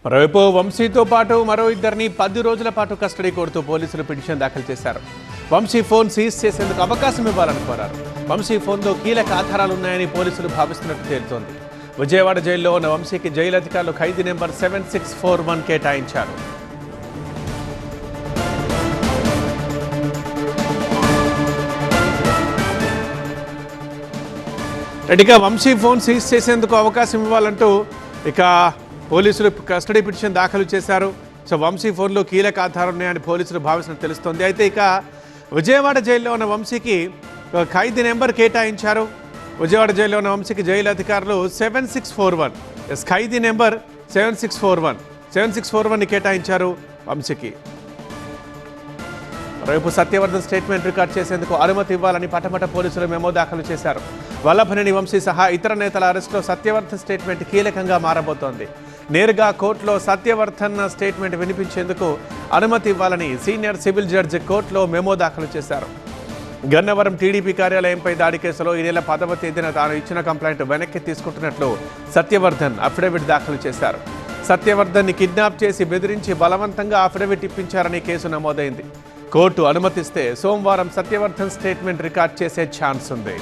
మరోవైపు వంశీతో పాటు మరో ఇద్దరిని 10 రోజుల పాటు కస్టడీ కోరుతూ పోలీసులు పిటిషన్ దాఖలు చేశారు. వంశీ ఫోన్ సీజ్ చేసేందుకు అవకాశం ఇవ్వాలని కోరారు. వంశీ ఫోన్లో కీలక ఆధారాలున్నాయని పోలీసులు భావిస్తున్నట్టు తేలుతోంది. విజయవాడ జైల్లో ఉన్న వంశీకి జైలు అధికారులు ఖైదీ నెంబర్ 7641 కేటాయించారు. రెడ్డిగా వంశీ ఫోన్ సీజ్ చేసేందుకు అవకాశం ఇవ్వాలంటూ ఇక పోలీసులు కస్టడీ పిటిషన్ దాఖలు చేశారు. సో వంశీ ఫోన్లో కీలక ఆధారాలు ఉన్నాయని పోలీసులు భావిస్తున్నట్టు తెలుస్తోంది. అయితే ఇక విజయవాడ జైల్లో ఉన్న వంశీకి ఖైదీ నెంబర్ కేటాయించారు. విజయవాడ జైల్లో ఉన్న వంశీకి జైలు అధికారులు 7641 ఖైదీ నెంబర్ 7641ని కేటాయించారు వంశీకి. రేపు సత్యవర్ధన్ స్టేట్మెంట్ రికార్డ్ చేసేందుకు అనుమతి ఇవ్వాలని పటమట పోలీసులు మెమో దాఖలు చేశారు. వల్లభనేని వంశీ సహా ఇతర నేతల అరెస్టులో సత్యవర్ధన్ స్టేట్మెంట్ కీలకంగా మారబోతోంది. నేరుగా కోర్టులో సత్యవర్ధన్ స్టేట్మెంట్ వినిపించేందుకు అనుమతి ఇవ్వాలని సీనియర్ సివిల్ జడ్జి కోర్టులో మెమో దాఖలు చేశారు. గన్నవరం టీడీపీ కార్యాలయంపై దాడి కేసులో ఈ నెల 10వ తేదీన తాను ఇచ్చిన కంప్లైంట్ వెనక్కి తీసుకుంటున్నట్లు సత్యవర్ధన్ అఫిడవిట్ దాఖలు చేశారు. సత్యవర్ధన్ని కిడ్నాప్ చేసి బెదిరించి బలవంతంగా అఫిడవిట్ ఇప్పించారని కేసు నమోదైంది. కోర్టు అనుమతిస్తే సోమవారం సత్యవర్ధన్ స్టేట్మెంట్ రికార్డ్ చేసే ఛాన్స్ ఉంది.